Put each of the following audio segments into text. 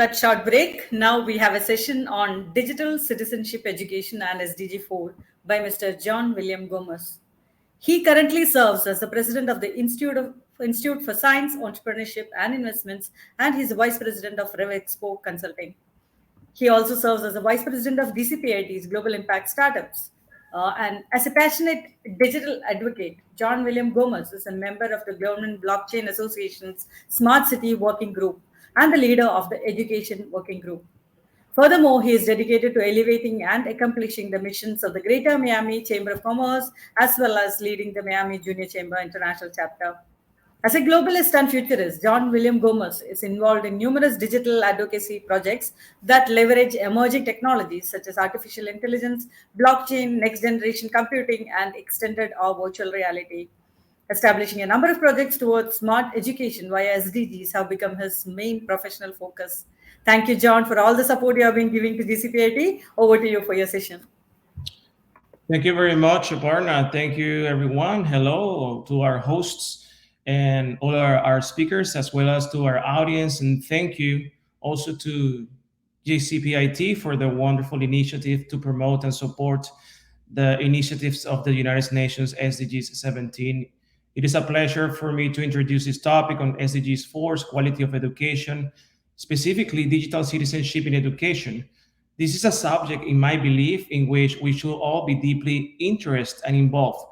that short break. Now we have a session on digital citizenship education and SDG4 by Mr. John William Gomez. He currently serves as the president of the Institute for Science, Entrepreneurship and Investments, and he's the vice president of RevExpo Consulting. He also serves as the vice president of DCPIT's Global Impact Startups. And as a passionate digital advocate, John William Gomez is a member of the Government Blockchain Association's Smart City Working Group and the leader of the Education Working Group. Furthermore, he is dedicated to elevating and accomplishing the missions of the Greater Miami Chamber of Commerce, as well as leading the Miami Junior Chamber International Chapter. As a globalist and futurist, John William Gomez is involved in numerous digital advocacy projects that leverage emerging technologies such as artificial intelligence, blockchain, next generation computing, and extended or virtual reality. Establishing a number of projects towards smart education via SDGs have become his main professional focus. Thank you, John, for all the support you have been giving to GCPIT. Over to you for your session. Thank you very much, Aparna. Thank you, everyone. Hello to our hosts and all our speakers, as well as to our audience. And thank you also to GCPIT for the wonderful initiative to promote and support the initiatives of the United Nations SDGs 17. It is a pleasure for me to introduce this topic on SDGs 4's quality of education, specifically digital citizenship in education. This is a subject, in my belief, in which we should all be deeply interested and involved,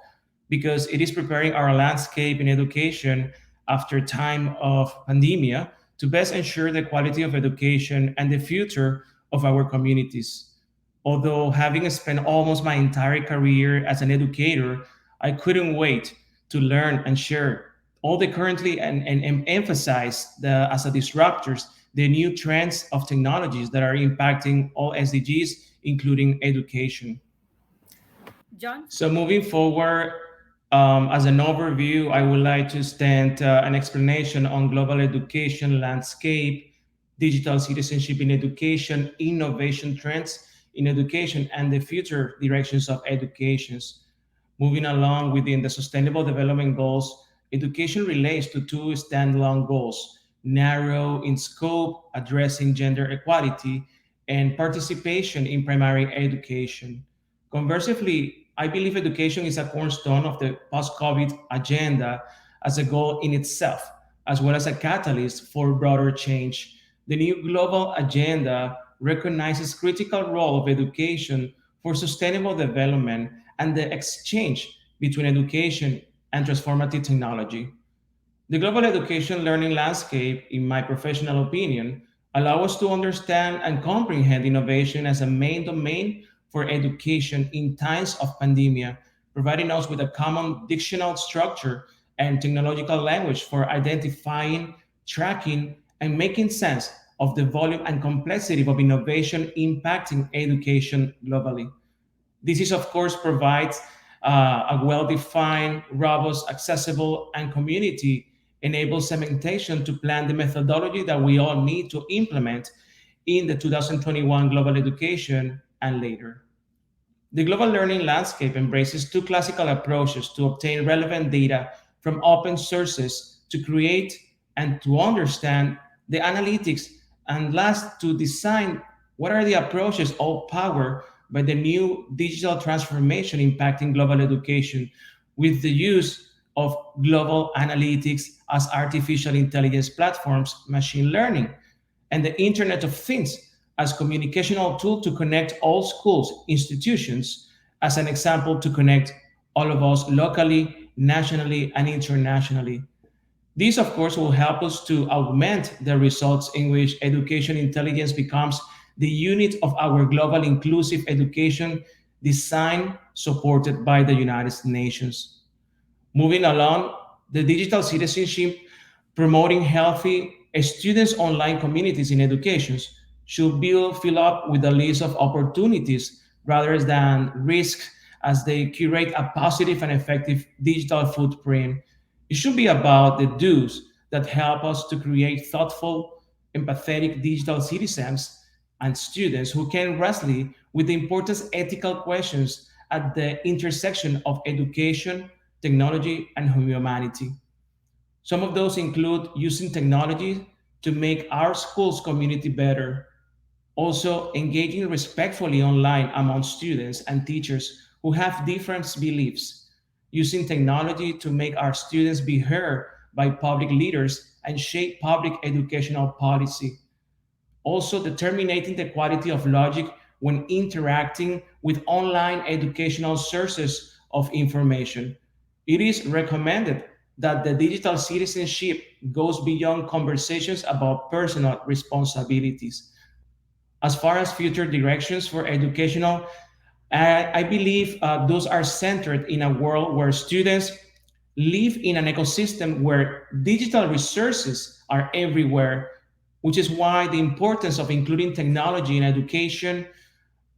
because it is preparing our landscape in education after time of pandemia to best ensure the quality of education and the future of our communities. Although having spent almost my entire career as an educator, I couldn't wait to learn and share all the currently and emphasize as a disruptors the new trends of technologies that are impacting all SDGs, including education. John? So moving forward, as an overview, I would like to stand an explanation on global education landscape, digital citizenship in education, innovation trends in education, and the future directions of educations. Moving along within the Sustainable Development Goals, education relates to two standalone goals: narrow in scope, addressing gender equality, and participation in primary education. Conversely, I believe education is a cornerstone of the post-COVID agenda as a goal in itself, as well as a catalyst for broader change. The new global agenda recognizes critical role of education for sustainable development and the exchange between education and transformative technology. The global education learning landscape, in my professional opinion, allow us to understand and comprehend innovation as a main domain for education in times of pandemia, providing us with a common dictional structure and technological language for identifying, tracking, and making sense of the volume and complexity of innovation impacting education globally. This is, of course, provides a well-defined, robust, accessible, and community-enabled segmentation to plan the methodology that we all need to implement in the 2021 global education and later. The global learning landscape embraces two classical approaches to obtain relevant data from open sources to create and to understand the analytics, and last, to design what are the approaches all powered by the new digital transformation impacting global education with the use of global analytics as artificial intelligence platforms, machine learning, and the Internet of Things as communicational tool to connect all schools, institutions, as an example, to connect all of us locally, nationally, and internationally. This, of course, will help us to augment the results in which education intelligence becomes the unit of our global inclusive education design supported by the United Nations. Moving along, the digital citizenship promoting healthy students' online communities in education should fill up with a list of opportunities rather than risks as they curate a positive and effective digital footprint. It should be about the do's that help us to create thoughtful, empathetic digital citizens and students who can wrestle with the important ethical questions at the intersection of education, technology, and humanity. Some of those include using technology to make our schools community better. Also, engaging respectfully online among students and teachers who have different beliefs, using technology to make our students be heard by public leaders and shape public educational policy. Also, determining the quality of logic when interacting with online educational sources of information. It is recommended that the digital citizenship goes beyond conversations about personal responsibilities. As far as future directions for educational, I believe those are centered in a world where students live in an ecosystem where digital resources are everywhere, which is why the importance of including technology in education,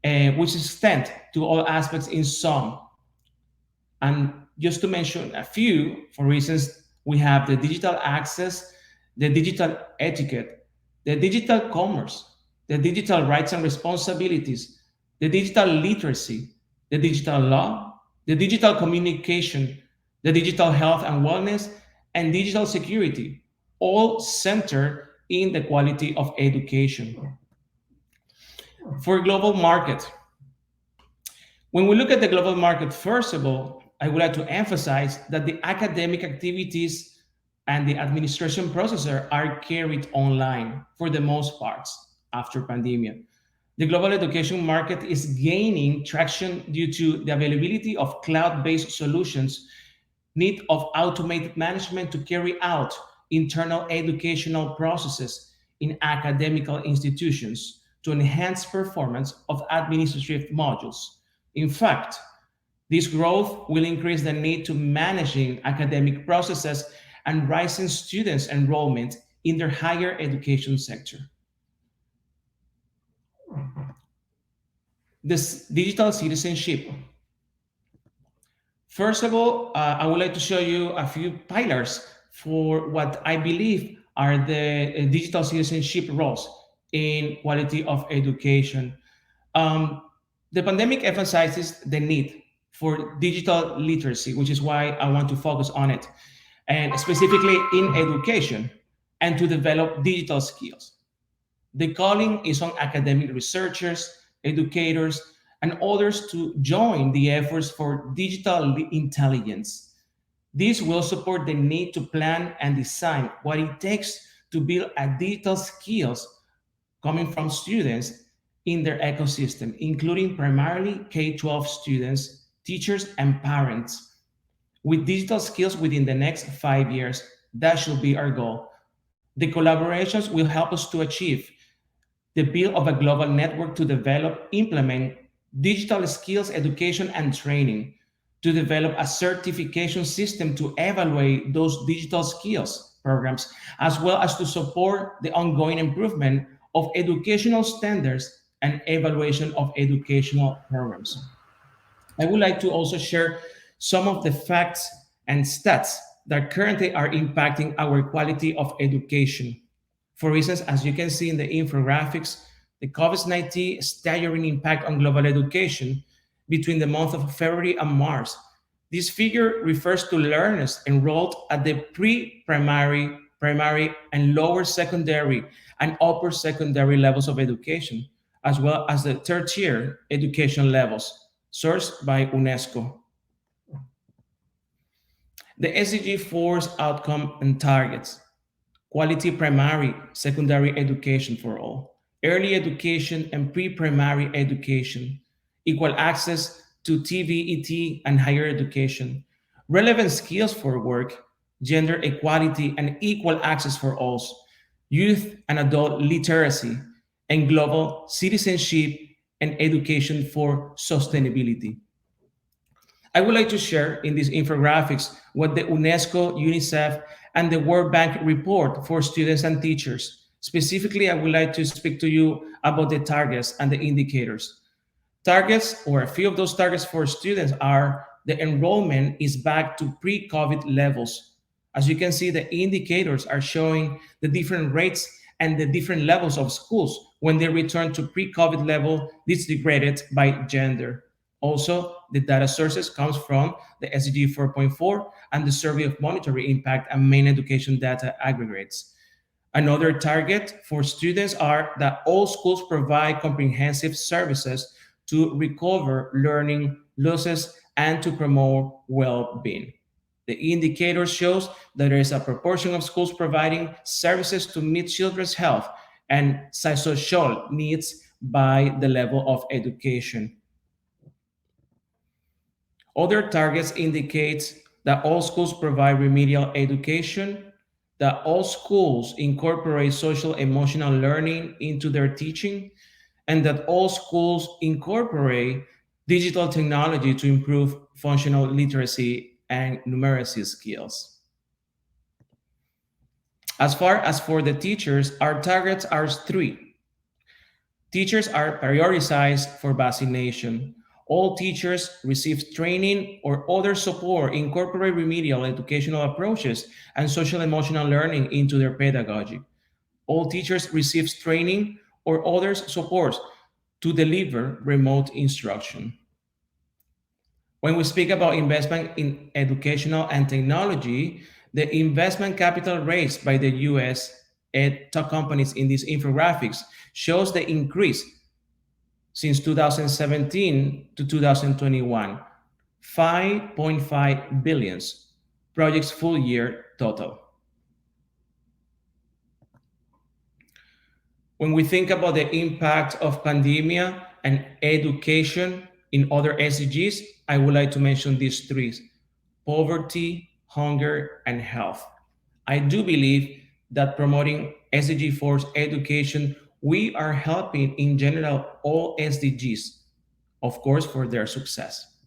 which extend to all aspects in some. And just to mention a few, for instance, we have the digital access, the digital etiquette, the digital commerce, the digital rights and responsibilities, the digital literacy, the digital law, the digital communication, the digital health and wellness, and digital security, all centered in the quality of education. For global market, when we look at the global market, first of all, I would like to emphasize that the academic activities and the administration processes are carried online for the most parts after pandemic. The global education market is gaining traction due to the availability of cloud-based solutions, need of automated management to carry out internal educational processes in academical institutions to enhance performance of administrative modules. In fact, this growth will increase the need to managing academic processes and rising students' enrollment in their higher education sector. This digital citizenship. First of all, I would like to show you a few pillars for what I believe are the digital citizenship roles in quality of education. Um, the pandemic emphasizes the need for digital literacy, which is why I want to focus on it, and specifically in education and to develop digital skills. The calling is on academic researchers, educators, and others to join the efforts for digital intelligence. This will support the need to plan and design what it takes to build a digital skills coming from students in their ecosystem, including primarily K-12 students, teachers, and parents. With digital skills within the next 5 years, that should be our goal. The collaborations will help us to achieve the build of a global network to develop, implement digital skills education and training, to develop a certification system to evaluate those digital skills programs, as well as to support the ongoing improvement of educational standards and evaluation of educational programs. I would like to also share some of the facts and stats that currently are impacting our quality of education. For instance, as you can see in the infographics, the COVID-19 staggering impact on global education between the month of February and March. This figure refers to learners enrolled at the pre-primary, primary, and lower secondary and upper secondary levels of education, as well as the tertiary education levels, sourced by UNESCO. The SDG4's outcome and targets: quality primary, secondary education for all, early education and pre-primary education, equal access to TVET and higher education, relevant skills for work, gender equality and equal access for all, youth and adult literacy, and global citizenship and education for sustainability. I would like to share in these infographics what the UNESCO, UNICEF, and the World Bank report for students and teachers. Specifically, I would like to speak to you about the targets and the indicators. Targets, or a few of those targets for students, are the enrollment is back to pre-COVID levels. As you can see, the indicators are showing the different rates and the different levels of schools when they return to pre-COVID level, distributed by gender. Also, the data sources comes from the SDG 4.4 and the Survey of Monetary Impact and Main Education Data Aggregates. Another target for students are that all schools provide comprehensive services to recover learning losses and to promote well-being. The indicator shows that there is a proportion of schools providing services to meet children's health and psychosocial needs by the level of education. Other targets indicate that all schools provide remedial education, that all schools incorporate social emotional learning into their teaching, and that all schools incorporate digital technology to improve functional literacy and numeracy skills. As far as for the teachers, our targets are three. Teachers are prioritized for vaccination. All teachers receive training or other support, incorporate remedial educational approaches and social emotional learning into their pedagogy. All teachers receive training or other supports to deliver remote instruction. When we speak about investment in educational and technology, the investment capital raised by the US top companies in these infographics shows the increase since 2017 to 2021, 5.5 billions projects full year total. When we think about the impact of pandemic and education in other SDGs, I would like to mention these three: poverty, hunger, and health. I do believe that promoting SDG4's education, we are helping in general all SDGs, of course, for their success.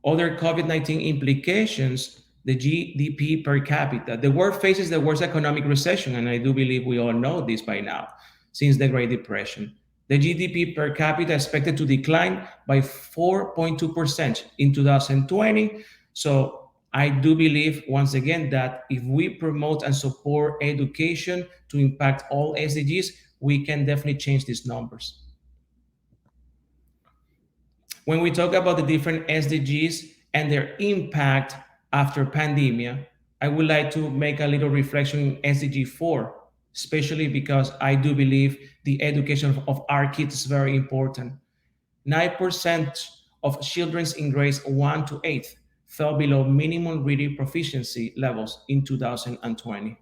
Other COVID-19 implications, the GDP per capita. The world faces the worst economic recession, and I do believe we all know this by now, since the Great Depression. The GDP per capita is expected to decline by 4.2% in 2020. So I do believe, once again, that if we promote and support education to impact all SDGs, we can definitely change these numbers. When we talk about the different SDGs and their impact after pandemia, I would like to make a little reflection in SDG4, especially because I do believe the education of our kids is very important. 9% of children in grades 1 to 8 fell below minimum reading proficiency levels in 2020.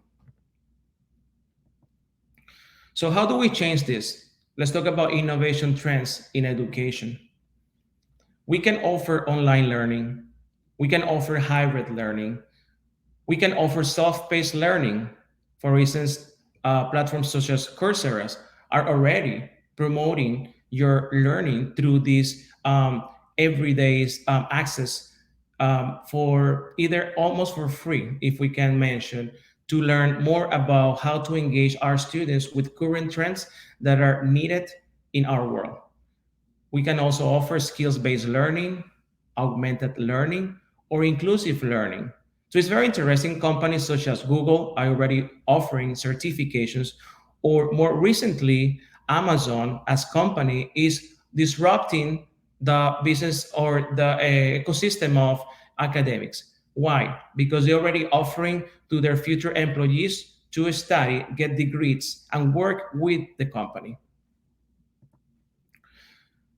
So how do we change this? Let's talk about innovation trends in education. We can offer online learning. We can offer hybrid learning. We can offer self-paced learning. For instance, platforms such as Coursera are already promoting your learning through these everyday access for either almost for free, if we can mention, to learn more about how to engage our students with current trends that are needed in our world. We can also offer skills-based learning, augmented learning, or inclusive learning. So it's very interesting. Companies such as Google are already offering certifications, or more recently, Amazon as company is disrupting the business or the ecosystem of academics. Why? Because they're already offering to their future employees to study, get degrees, and work with the company.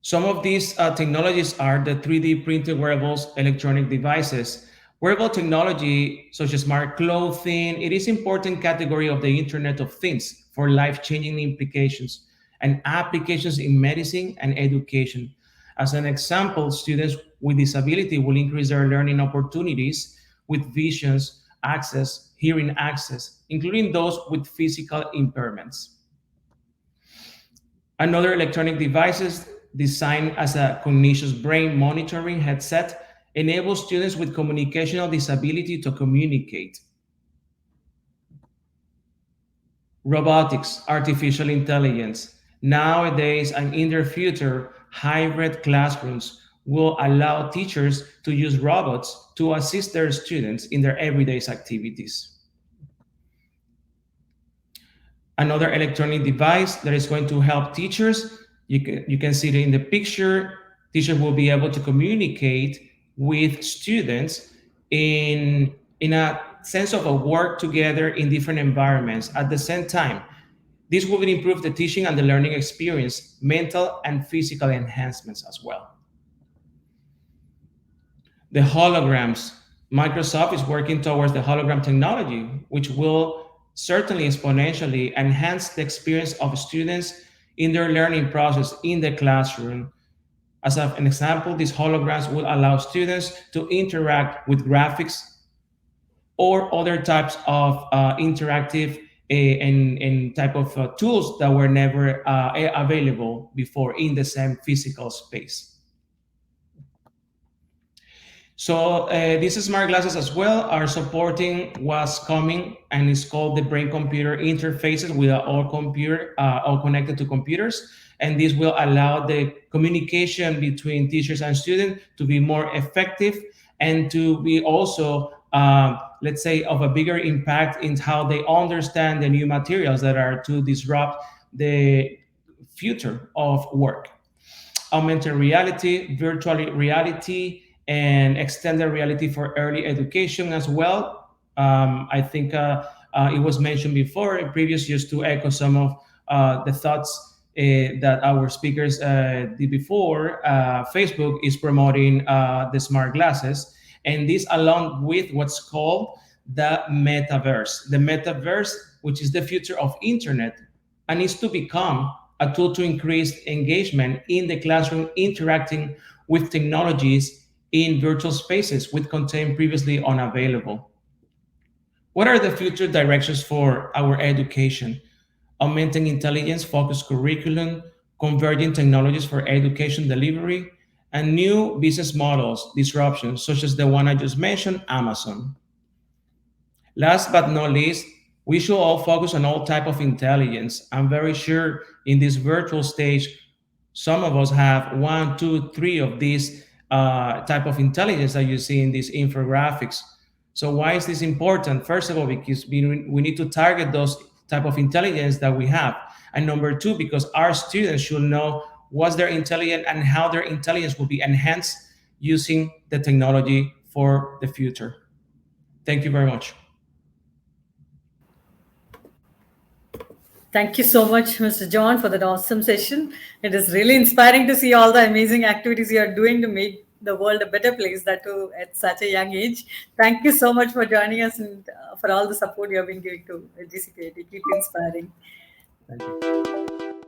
Some of these technologies are the 3D printed wearables, electronic devices. Wearable technology, such as smart clothing, it is an important category of the Internet of Things for life-changing implications and applications in medicine and education. As an example, students with disability will increase their learning opportunities with visions, access, hearing access, including those with physical impairments. Another electronic devices designed as a cognition brain monitoring headset enables students with communicational disability to communicate. Robotics, artificial intelligence. Nowadays and in the future, hybrid classrooms will allow teachers to use robots to assist their students in their everyday activities. Another electronic device that is going to help teachers, you can see it in the picture. Teachers will be able to communicate with students in a sense of a work together in different environments at the same time. This will improve the teaching and the learning experience, mental and physical enhancements as well. The holograms. Microsoft is working towards the hologram technology, which will certainly exponentially enhance the experience of students in their learning process in the classroom. As an example, these holograms will allow students to interact with graphics or other types of interactive and type of tools that were never available before in the same physical space. So these smart glasses as well are supporting what's coming, and it's called the brain-computer interfaces with all connected to computers. And this will allow the communication between teachers and students to be more effective and to be also, let's say, of a bigger impact in how they understand the new materials that are to disrupt the future of work. Augmented reality, virtual reality, and extended reality for early education as well. I think it was mentioned before in previous years, to echo some of the thoughts that our speakers did before. Facebook is promoting the smart glasses, and this along with what's called the metaverse. The metaverse, which is the future of internet, and is to become a tool to increase engagement in the classroom, interacting with technologies in virtual spaces with content previously unavailable. What are the future directions for our education? Augmenting intelligence, focused curriculum, converging technologies for education delivery, and new business models disruptions, such as the one I just mentioned, Amazon. Last but not least, we should all focus on all type of intelligence. I'm very sure in this virtual stage, some of us have 1, 2, 3 of these type of intelligence that you see in these infographics. So why is this important? First of all, because we need to target those type of intelligence that we have. And number two, because our students should know what's their intelligence and how their intelligence will be enhanced using the technology for the future. Thank you very much. Thank you so much, Mr. John, for that awesome session. It is really inspiring to see all the amazing activities you are doing to make the world a better place, that too at such a young age. Thank you so much for joining us and for all the support you have been giving to GCPIT. Keep inspiring. Thank you.